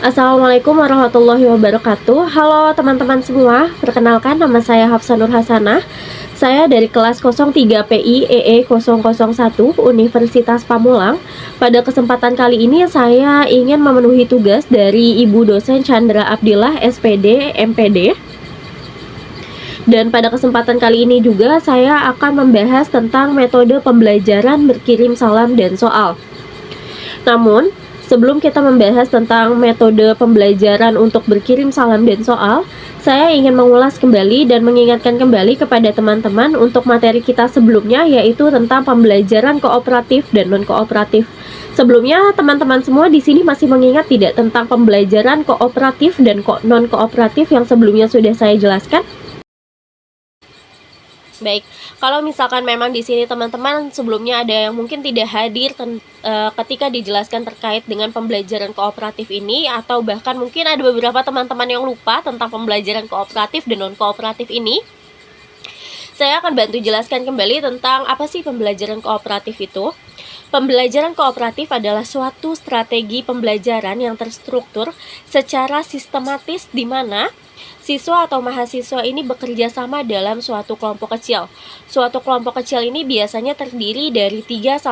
Assalamualaikum warahmatullahi wabarakatuh. Halo teman-teman semua, perkenalkan nama saya Hafsa Nur Hasanah. Saya dari kelas 03 PI EE 001 Universitas Pamulang. Pada kesempatan kali ini saya ingin memenuhi tugas dari Ibu dosen Chandra Abdillah SPD MPD. Dan pada kesempatan kali ini juga saya akan membahas tentang metode pembelajaran berkirim salam dan soal. Namun, sebelum kita membahas tentang metode pembelajaran untuk berkirim salam dan soal, saya ingin mengulas kembali dan mengingatkan kembali kepada teman-teman untuk materi kita sebelumnya, yaitu tentang pembelajaran kooperatif dan non-kooperatif. Sebelumnya, teman-teman semua di sini masih mengingat tidak tentang pembelajaran kooperatif dan non-kooperatif yang sebelumnya sudah saya jelaskan? Baik, kalau misalkan memang di sini teman-teman sebelumnya ada yang mungkin tidak hadir ketika dijelaskan terkait dengan pembelajaran kooperatif ini, atau bahkan mungkin ada beberapa teman-teman yang lupa tentang pembelajaran kooperatif dan non-kooperatif ini, saya akan bantu jelaskan kembali tentang apa sih pembelajaran kooperatif itu. Pembelajaran kooperatif adalah suatu strategi pembelajaran yang terstruktur secara sistematis di mana siswa atau mahasiswa ini bekerja sama dalam suatu kelompok kecil. Suatu kelompok kecil ini biasanya terdiri dari 3-5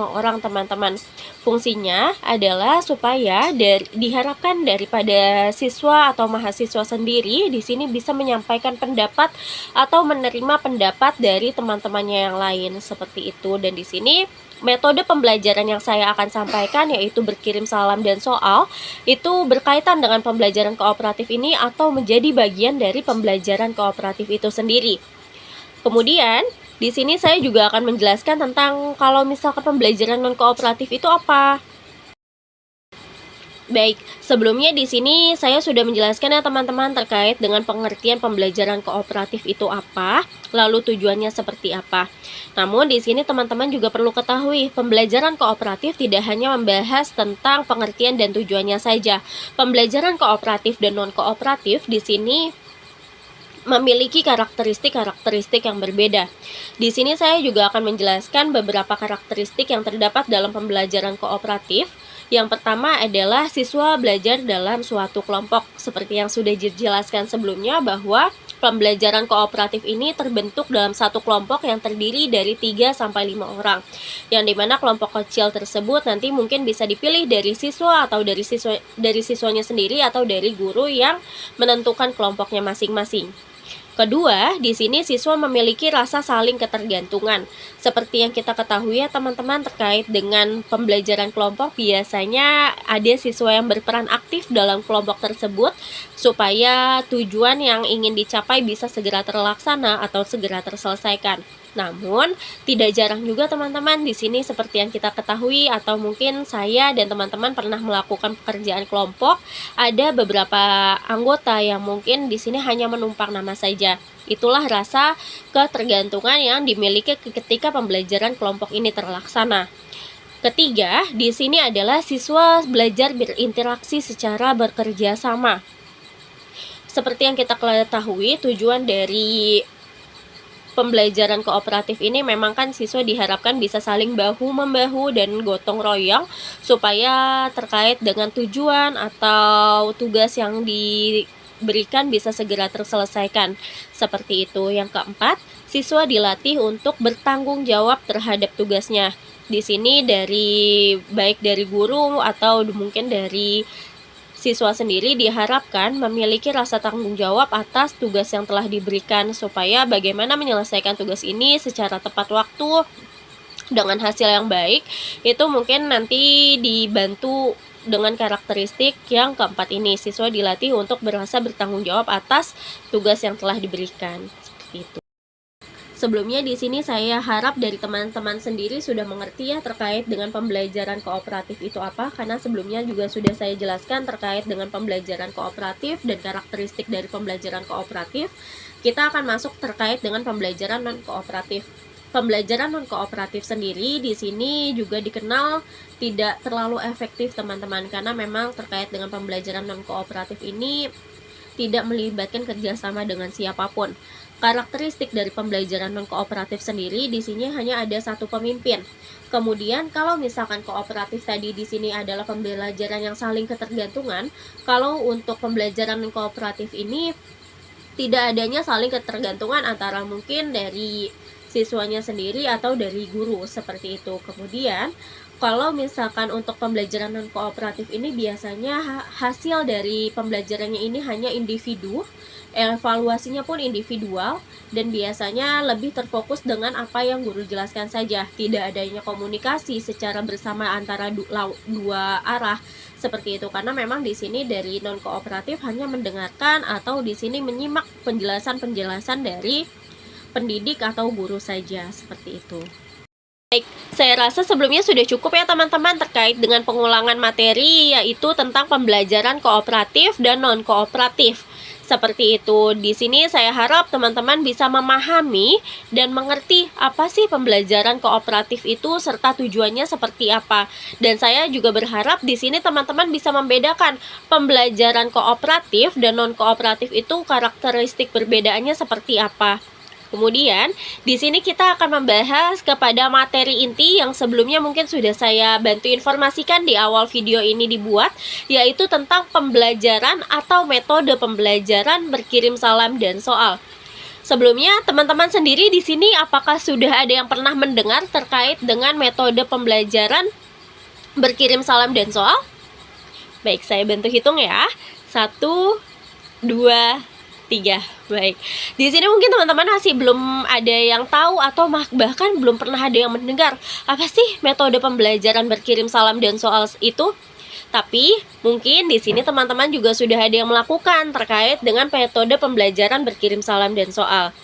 orang teman-teman. Fungsinya adalah supaya diharapkan daripada siswa atau mahasiswa sendiri di sini bisa menyampaikan pendapat atau menerima pendapat dari teman-temannya yang lain seperti itu. Dan di sini metode pembelajaran yang saya akan sampaikan yaitu berkirim salam dan soal itu berkaitan dengan pembelajaran kooperatif ini atau menjadi bagian dari pembelajaran kooperatif itu sendiri. Kemudian di sini saya juga akan menjelaskan tentang kalau misalkan pembelajaran non kooperatif itu apa. Baik, sebelumnya di sini saya sudah menjelaskan ya teman-teman terkait dengan pengertian pembelajaran kooperatif itu apa, lalu tujuannya seperti apa. Namun di sini teman-teman juga perlu ketahui, pembelajaran kooperatif tidak hanya membahas tentang pengertian dan tujuannya saja. Pembelajaran kooperatif dan non-kooperatif di sini memiliki karakteristik yang berbeda. Di sini saya juga akan menjelaskan beberapa karakteristik yang terdapat dalam pembelajaran kooperatif. Yang pertama adalah siswa belajar dalam suatu kelompok. Seperti yang sudah dijelaskan sebelumnya bahwa pembelajaran kooperatif ini terbentuk dalam satu kelompok yang terdiri dari 3-5 orang. Yang dimana kelompok kecil tersebut nanti mungkin bisa dipilih dari siswa atau dari siswanya sendiri atau dari guru yang menentukan kelompoknya masing-masing. Kedua, di sini siswa memiliki rasa saling ketergantungan. Seperti yang kita ketahui ya teman-teman terkait dengan pembelajaran kelompok, biasanya ada siswa yang berperan aktif dalam kelompok tersebut supaya tujuan yang ingin dicapai bisa segera terlaksana atau segera terselesaikan. Namun, tidak jarang juga teman-teman di sini seperti yang kita ketahui atau mungkin saya dan teman-teman pernah melakukan pekerjaan kelompok, ada beberapa anggota yang mungkin di sini hanya menumpang nama saja. Itulah rasa ketergantungan yang dimiliki ketika pembelajaran kelompok ini terlaksana. Ketiga, di sini adalah siswa belajar berinteraksi secara bekerja sama. Seperti yang kita ketahui, tujuan dari pembelajaran kooperatif ini memang kan siswa diharapkan bisa saling bahu-membahu dan gotong royong supaya terkait dengan tujuan atau tugas yang diberikan bisa segera terselesaikan. Seperti itu. Yang keempat, siswa dilatih untuk bertanggung jawab terhadap tugasnya. Di sini baik dari guru atau mungkin dari siswa sendiri diharapkan memiliki rasa tanggung jawab atas tugas yang telah diberikan supaya bagaimana menyelesaikan tugas ini secara tepat waktu dengan hasil yang baik. Itu mungkin nanti dibantu dengan karakteristik yang keempat ini. Siswa dilatih untuk merasa bertanggung jawab atas tugas yang telah diberikan. Seperti itu. Sebelumnya di sini saya harap dari teman-teman sendiri sudah mengerti ya terkait dengan pembelajaran kooperatif itu apa, karena sebelumnya juga sudah saya jelaskan terkait dengan pembelajaran kooperatif dan karakteristik dari pembelajaran kooperatif. Kita akan masuk terkait dengan pembelajaran non-kooperatif. Pembelajaran non-kooperatif sendiri di sini juga dikenal tidak terlalu efektif teman-teman, karena memang terkait dengan pembelajaran non-kooperatif ini tidak melibatkan kerjasama dengan siapapun. Karakteristik dari pembelajaran non-kooperatif sendiri di sini hanya ada satu pemimpin. Kemudian kalau misalkan kooperatif tadi di sini adalah pembelajaran yang saling ketergantungan, kalau untuk pembelajaran non-kooperatif ini tidak adanya saling ketergantungan antara mungkin dari siswanya sendiri atau dari guru seperti itu. Kemudian kalau misalkan untuk pembelajaran non kooperatif ini biasanya hasil dari pembelajarannya ini hanya individu, evaluasinya pun individual, dan biasanya lebih terfokus dengan apa yang guru jelaskan saja. Tidak adanya komunikasi secara bersama antara dua arah seperti itu, karena memang di sini dari non kooperatif hanya mendengarkan atau di sini menyimak penjelasan-penjelasan dari pendidik atau guru saja seperti itu. Baik, saya rasa sebelumnya sudah cukup ya teman-teman terkait dengan pengulangan materi, yaitu tentang pembelajaran kooperatif dan non-kooperatif. Seperti itu. Di sini saya harap teman-teman bisa memahami dan mengerti apa sih pembelajaran kooperatif itu serta tujuannya seperti apa. Dan saya juga berharap di sini teman-teman bisa membedakan pembelajaran kooperatif dan non-kooperatif itu karakteristik perbedaannya seperti apa. Kemudian, di sini kita akan membahas kepada materi inti yang sebelumnya mungkin sudah saya bantu informasikan di awal video ini dibuat, yaitu tentang pembelajaran atau metode pembelajaran berkirim salam dan soal. Sebelumnya, teman-teman sendiri di sini apakah sudah ada yang pernah mendengar terkait dengan metode pembelajaran berkirim salam dan soal? Baik, saya bantu hitung ya. 1, 2, 3. Baik. Di sini mungkin teman-teman masih belum ada yang tahu atau bahkan belum pernah ada yang mendengar apa sih metode pembelajaran berkirim salam dan soal itu. Tapi mungkin di sini teman-teman juga sudah ada yang melakukan terkait dengan metode pembelajaran berkirim salam dan soal.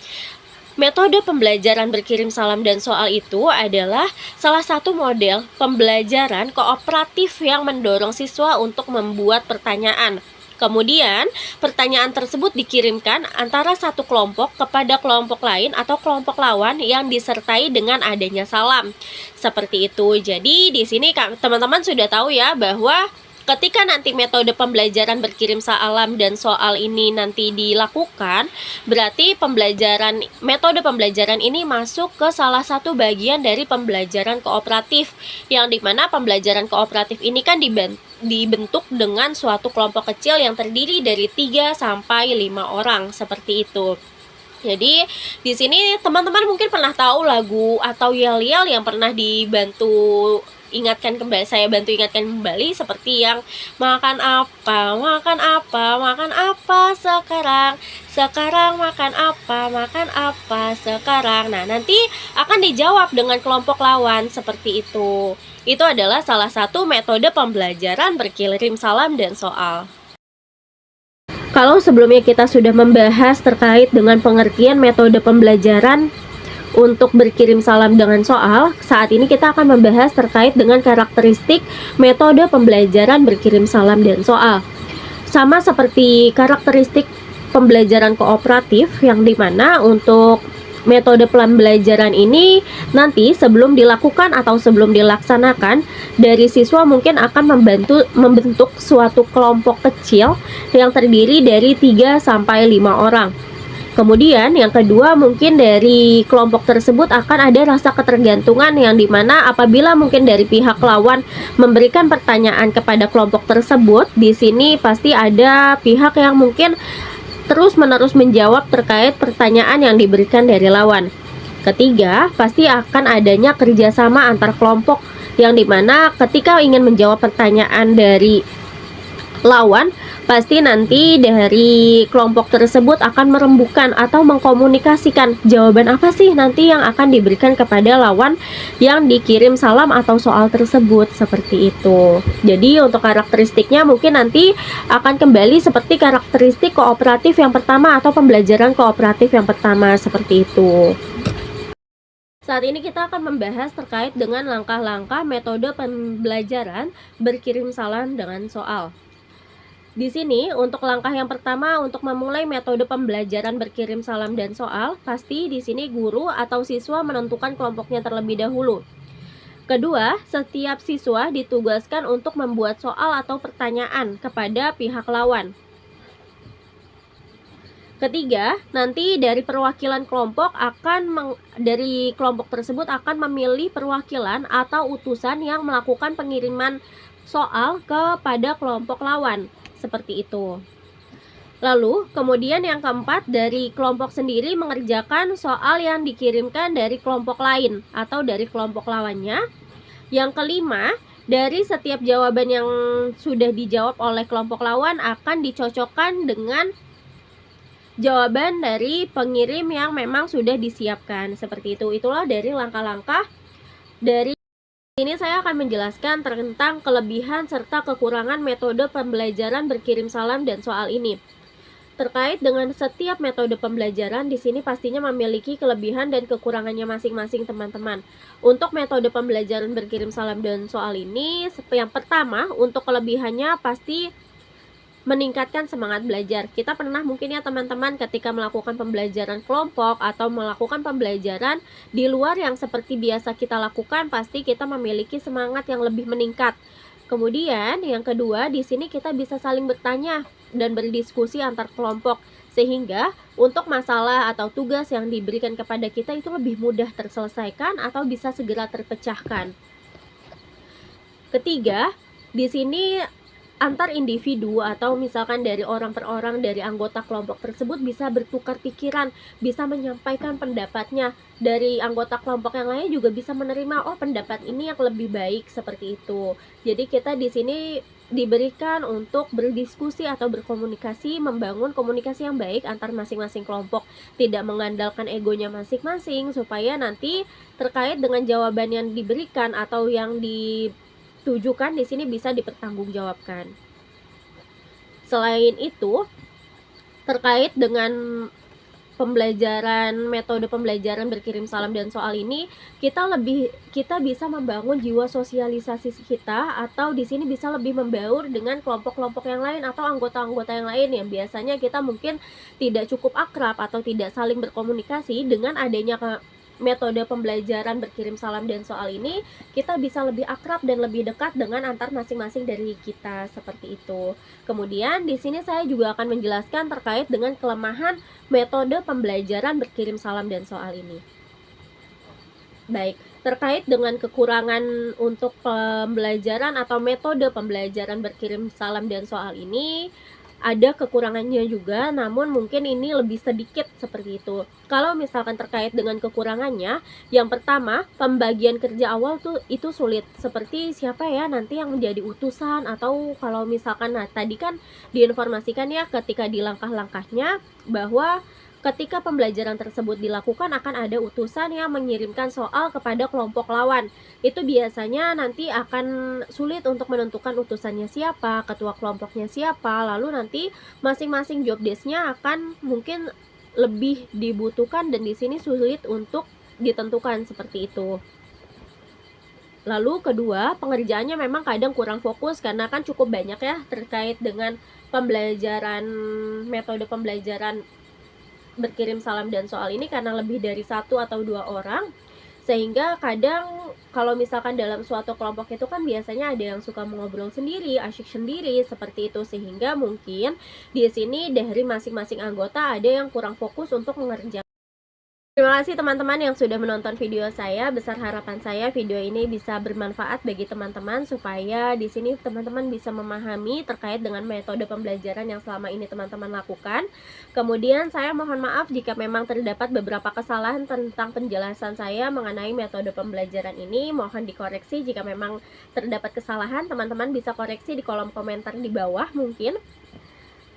Metode pembelajaran berkirim salam dan soal itu adalah salah satu model pembelajaran kooperatif yang mendorong siswa untuk membuat pertanyaan. Kemudian, pertanyaan tersebut dikirimkan antara satu kelompok kepada kelompok lain atau kelompok lawan yang disertai dengan adanya salam. Seperti itu. Jadi, di sini teman-teman sudah tahu ya bahwa ketika nanti metode pembelajaran berkirim salam dan soal ini nanti dilakukan, berarti metode pembelajaran ini masuk ke salah satu bagian dari pembelajaran kooperatif, yang dimana pembelajaran kooperatif ini kan dibentuk dengan suatu kelompok kecil yang terdiri dari 3 sampai 5 orang seperti itu. Jadi di sini teman-teman mungkin pernah tahu lagu atau yel-yel yang pernah saya bantu ingatkan kembali seperti yang makan apa sekarang makan apa sekarang. Nah, nanti akan dijawab dengan kelompok lawan seperti itu. Itu adalah salah satu metode pembelajaran berkirim salam dan soal. Kalau sebelumnya kita sudah membahas terkait dengan pengertian metode pembelajaran untuk berkirim salam dengan soal, saat ini kita akan membahas terkait dengan karakteristik metode pembelajaran berkirim salam dan soal. Sama seperti karakteristik pembelajaran kooperatif, yang dimana untuk metode pembelajaran ini nanti sebelum dilakukan atau sebelum dilaksanakan, dari siswa mungkin akan membentuk suatu kelompok kecil yang terdiri dari 3 sampai 5 orang. Kemudian yang kedua, mungkin dari kelompok tersebut akan ada rasa ketergantungan, yang dimana apabila mungkin dari pihak lawan memberikan pertanyaan kepada kelompok tersebut, di sini pasti ada pihak yang mungkin terus-menerus menjawab terkait pertanyaan yang diberikan dari lawan. Ketiga, pasti akan adanya kerjasama antar kelompok, yang dimana ketika ingin menjawab pertanyaan dari lawan, pasti nanti dari kelompok tersebut akan merembukan atau mengkomunikasikan jawaban apa sih nanti yang akan diberikan kepada lawan yang dikirim salam atau soal tersebut, seperti itu. Jadi untuk karakteristiknya mungkin nanti akan kembali seperti karakteristik kooperatif yang pertama atau pembelajaran kooperatif yang pertama, seperti itu. Saat ini kita akan membahas terkait dengan langkah-langkah metode pembelajaran berkirim salam dengan soal. Di sini untuk langkah yang pertama untuk memulai metode pembelajaran berkirim salam dan soal, pasti di sini guru atau siswa menentukan kelompoknya terlebih dahulu. Kedua, setiap siswa ditugaskan untuk membuat soal atau pertanyaan kepada pihak lawan. Ketiga, nanti dari perwakilan kelompok dari kelompok tersebut akan memilih perwakilan atau utusan yang melakukan pengiriman soal kepada kelompok lawan. Seperti itu. Lalu, kemudian yang keempat, dari kelompok sendiri mengerjakan soal yang dikirimkan dari kelompok lain atau dari kelompok lawannya. Yang kelima, dari setiap jawaban yang sudah dijawab oleh kelompok lawan akan dicocokkan dengan jawaban dari pengirim yang memang sudah disiapkan. Seperti itu. Itulah dari langkah-langkah. Dari sini saya akan menjelaskan tentang kelebihan serta kekurangan metode pembelajaran berkirim salam dan soal ini. Terkait dengan setiap metode pembelajaran, di sini pastinya memiliki kelebihan dan kekurangannya masing-masing teman-teman. Untuk metode pembelajaran berkirim salam dan soal ini, yang pertama, untuk kelebihannya pasti meningkatkan semangat belajar. Kita pernah mungkin ya teman-teman ketika melakukan pembelajaran kelompok atau melakukan pembelajaran di luar yang seperti biasa kita lakukan, pasti kita memiliki semangat yang lebih meningkat. Kemudian yang kedua, di sini kita bisa saling bertanya dan berdiskusi antar kelompok, sehingga untuk masalah atau tugas yang diberikan kepada kita itu lebih mudah terselesaikan atau bisa segera terpecahkan. Ketiga, di sini antar individu atau misalkan dari orang per orang dari anggota kelompok tersebut bisa bertukar pikiran, bisa menyampaikan pendapatnya. Dari anggota kelompok yang lain juga bisa menerima, oh pendapat ini yang lebih baik, seperti itu. Jadi kita di sini diberikan untuk berdiskusi atau berkomunikasi, membangun komunikasi yang baik antar masing-masing kelompok, tidak mengandalkan egonya masing-masing, supaya nanti terkait dengan jawaban yang diberikan atau yang ditujukan di sini bisa dipertanggungjawabkan. Selain itu, terkait dengan metode pembelajaran berkirim salam dan soal ini, kita bisa membangun jiwa sosialisasi kita, atau di sini bisa lebih membaur dengan kelompok-kelompok yang lain atau anggota-anggota yang lain yang biasanya kita mungkin tidak cukup akrab atau tidak saling berkomunikasi. Dengan adanya metode pembelajaran berkirim salam dan soal ini, kita bisa lebih akrab dan lebih dekat dengan antar masing-masing dari kita, seperti itu. Kemudian di sini saya juga akan menjelaskan terkait dengan kelemahan metode pembelajaran berkirim salam dan soal ini. Baik, terkait dengan kekurangan untuk pembelajaran atau metode pembelajaran berkirim salam dan soal ini, ada kekurangannya juga, namun mungkin ini lebih sedikit, seperti itu. Kalau misalkan terkait dengan kekurangannya, yang pertama, pembagian kerja awal itu sulit. Seperti siapa ya nanti yang menjadi utusan, atau kalau misalkan tadi kan diinformasikan ya ketika di langkah-langkahnya bahwa ketika pembelajaran tersebut dilakukan akan ada utusan yang mengirimkan soal kepada kelompok lawan. Itu biasanya nanti akan sulit untuk menentukan utusannya siapa, ketua kelompoknya siapa, lalu nanti masing-masing job desk-nya akan mungkin lebih dibutuhkan dan di sini sulit untuk ditentukan, seperti itu. Lalu kedua, pengerjaannya memang kadang kurang fokus karena kan cukup banyak ya terkait dengan metode pembelajaran berkirim salam dan soal ini, karena lebih dari 1 atau 2 orang, sehingga kadang kalau misalkan dalam suatu kelompok itu kan biasanya ada yang suka mengobrol sendiri, asyik sendiri, seperti itu, sehingga mungkin di sini dari masing-masing anggota ada yang kurang fokus untuk mengerjakan. Terima kasih teman-teman yang sudah menonton video saya. Besar harapan saya video ini bisa bermanfaat bagi teman-teman, supaya di sini teman-teman bisa memahami terkait dengan metode pembelajaran yang selama ini teman-teman lakukan. Kemudian saya mohon maaf jika memang terdapat beberapa kesalahan tentang penjelasan saya mengenai metode pembelajaran ini. Mohon dikoreksi jika memang terdapat kesalahan. Teman-teman bisa koreksi di kolom komentar di bawah mungkin.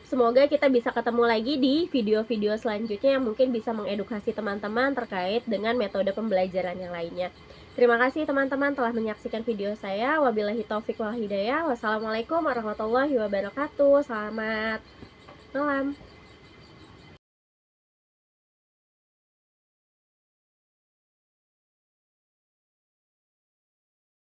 Semoga kita bisa ketemu lagi di video-video selanjutnya yang mungkin bisa mengedukasi teman-teman terkait dengan metode pembelajaran yang lainnya. Terima kasih teman-teman telah menyaksikan video saya. Wabillahi taufik wal hidayah. Wassalamualaikum warahmatullahi wabarakatuh. Selamat malam.